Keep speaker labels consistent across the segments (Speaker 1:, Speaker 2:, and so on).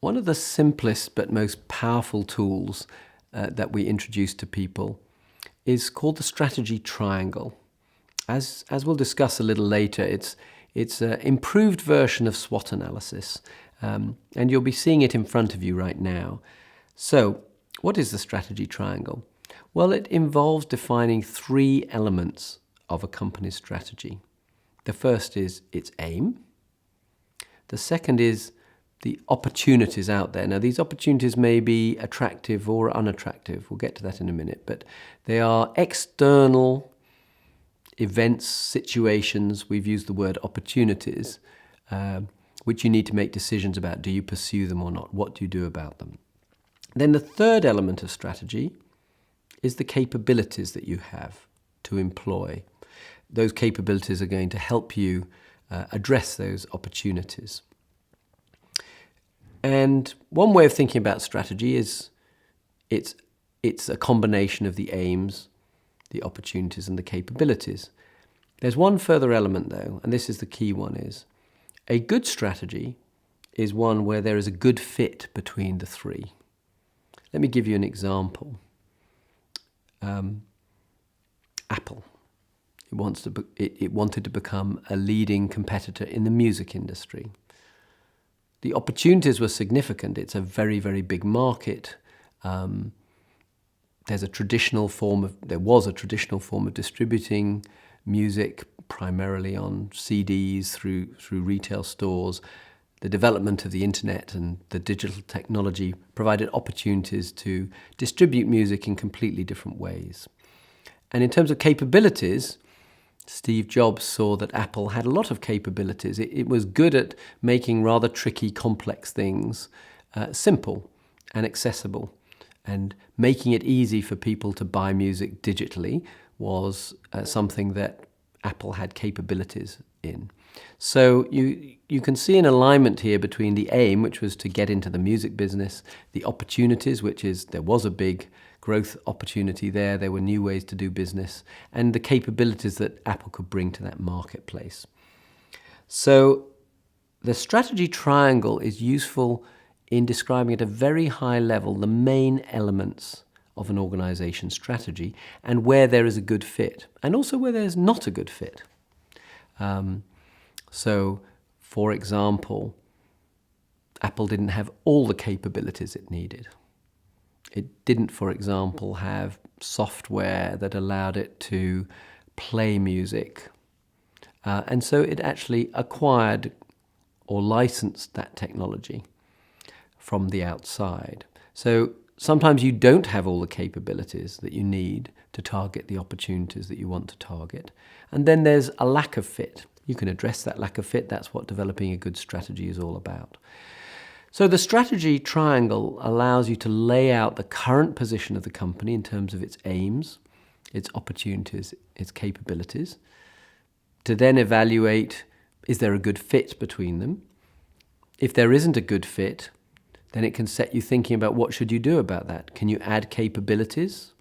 Speaker 1: One of the simplest but most powerful tools that we introduce to people is called the strategy triangle. As we'll discuss a little later, it's an improved version of SWOT analysis, and you'll be seeing it in front of you right now. So, what is the strategy triangle? Well, it involves defining 3 elements of a company's strategy. The first is its aim. The second is the opportunities out there. Now, these opportunities may be attractive or unattractive. We'll get to that in a minute. But they are external events, situations. We've used the word opportunities, which you need to make decisions about. Do you pursue them or not? What do you do about them? Then the third element of strategy is the capabilities that you have to employ. Those capabilities are going to help you address those opportunities. And one way of thinking about strategy is it's a combination of the aims, the opportunities, and the capabilities. There's one further element though, and this is the key one, is a good strategy is one where there is a good fit between the 3. Let me give you an example. Apple. It wanted to become a leading competitor in the music industry. The opportunities were significant. It's a very, very big market. There was a traditional form of distributing music, primarily on CDs through retail stores. The development of the internet and the digital technology provided opportunities to distribute music in completely different ways. And in terms of capabilities, Steve Jobs saw that Apple had a lot of capabilities. It was good at making rather tricky, complex things simple and accessible. And making it easy for people to buy music digitally was something that Apple had capabilities in. So you can see an alignment here between the aim, which was to get into the music business, the opportunities, which is there was a big growth opportunity there, there were new ways to do business, and the capabilities that Apple could bring to that marketplace. So the strategy triangle is useful in describing at a very high level the main elements of an organization's strategy and where there is a good fit, and also where there's not a good fit. So, for example, Apple didn't have all the capabilities it needed. It didn't, for example, have software that allowed it to play music. And so it actually acquired or licensed that technology from the outside. So sometimes you don't have all the capabilities that you need to target the opportunities that you want to target. And then there's a lack of fit. You can address that lack of fit. That's what developing a good strategy is all about. So the strategy triangle allows you to lay out the current position of the company in terms of its aims, its opportunities, its capabilities, to then evaluate, is there a good fit between them? If there isn't a good fit, then it can set you thinking about what should you do about that. Can you add capabilities?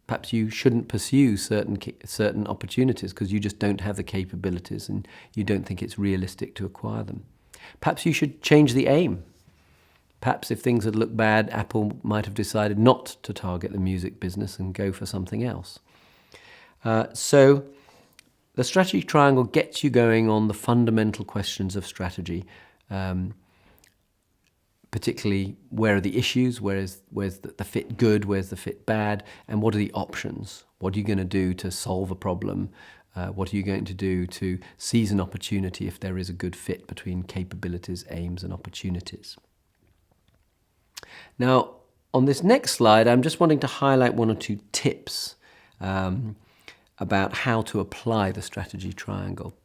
Speaker 1: Perhaps you shouldn't pursue certain opportunities because you just don't have the capabilities and you don't think it's realistic to acquire them. Perhaps you should change the aim. Perhaps if things had looked bad, Apple might have decided not to target the music business and go for something else. So the strategy triangle gets you going on the fundamental questions of strategy, particularly where are the issues, where's the fit good, where's the fit bad, and what are the options? What are you going to do to solve a problem? What are you going to do to seize an opportunity if there is a good fit between capabilities, aims, and opportunities? Now, on this next slide, I'm just wanting to highlight 1 or 2 tips about how to apply the strategy triangle.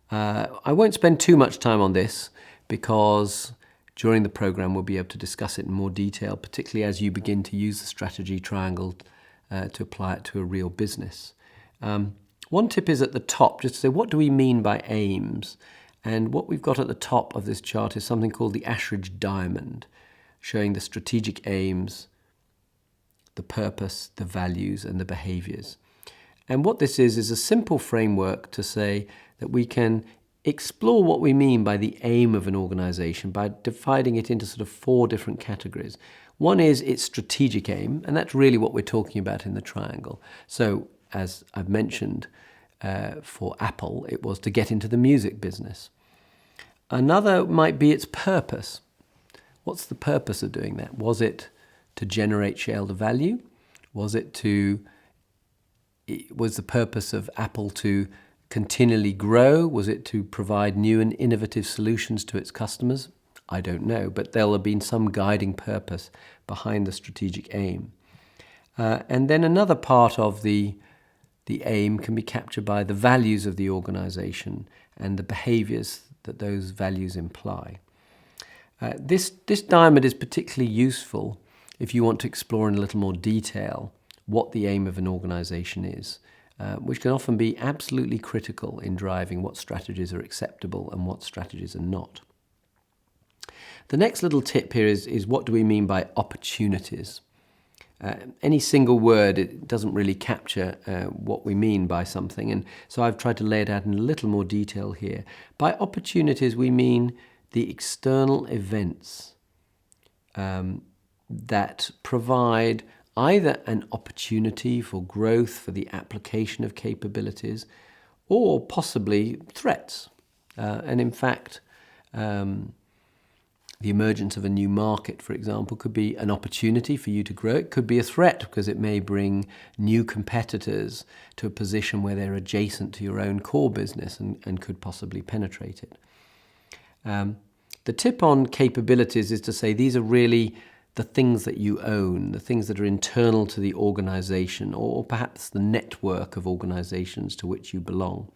Speaker 1: I won't spend too much time on this because during the program we'll be able to discuss it in more detail, particularly as you begin to use the strategy triangle to apply it to a real business. One tip is at the top, just to say, what do we mean by aims? And what we've got at the top of this chart is something called the Ashridge diamond, showing the strategic aims, the purpose, the values, and the behaviors. And what this is a simple framework to say that we can explore what we mean by the aim of an organization by dividing it into sort of 4 different categories. One is its strategic aim, and that's really what we're talking about in the triangle. So, as I've mentioned, for Apple, it was to get into the music business. Another might be its purpose. What's the purpose of doing that? Was it to generate shareholder value? Was the purpose of Apple to continually grow? Was it to provide new and innovative solutions to its customers? I don't know, but there'll have been some guiding purpose behind the strategic aim. And then another part of the aim can be captured by the values of the organization and the behaviors that those values imply. This diamond is particularly useful if you want to explore in a little more detail what the aim of an organization is, which can often be absolutely critical in driving what strategies are acceptable and what strategies are not. The next little tip here is what do we mean by opportunities? Any single word, it doesn't really capture what we mean by something, and so I've tried to lay it out in a little more detail here. By opportunities, we mean the external events that provide either an opportunity for growth, for the application of capabilities, or possibly threats. And in fact, the emergence of a new market, for example, could be an opportunity for you to grow. It could be a threat because it may bring new competitors to a position where they're adjacent to your own core business and could possibly penetrate it. The tip on capabilities is to say these are really the things that you own, the things that are internal to the organization, or perhaps the network of organizations to which you belong.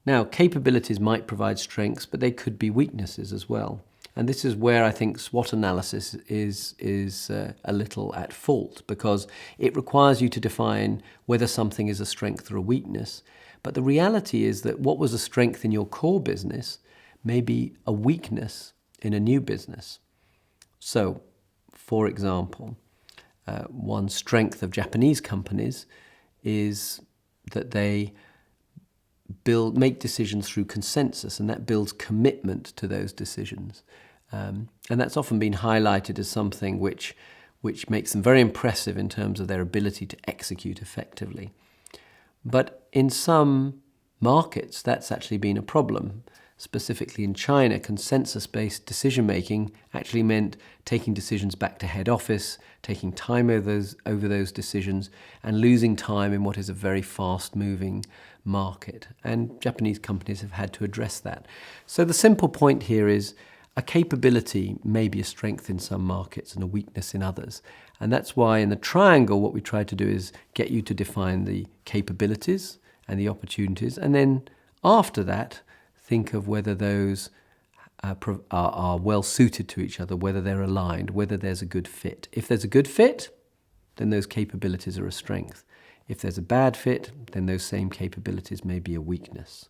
Speaker 1: Now, capabilities might provide strengths, but they could be weaknesses as well. And this is where I think SWOT analysis is a little at fault, because it requires you to define whether something is a strength or a weakness. But the reality is that what was a strength in your core business may be a weakness in a new business. So, for example, one strength of Japanese companies is that they make decisions through consensus, and that builds commitment to those decisions. And that's often been highlighted as something which makes them very impressive in terms of their ability to execute effectively. But in some markets, that's actually been a problem. Specifically in China, consensus-based decision-making actually meant taking decisions back to head office, taking time over those decisions, and losing time in what is a very fast-moving market. And Japanese companies have had to address that. So the simple point here is a capability may be a strength in some markets and a weakness in others. And that's why in the triangle, what we try to do is get you to define the capabilities and the opportunities, and then after that, think of whether those are well suited to each other, whether they're aligned, whether there's a good fit. If there's a good fit, then those capabilities are a strength. If there's a bad fit, then those same capabilities may be a weakness.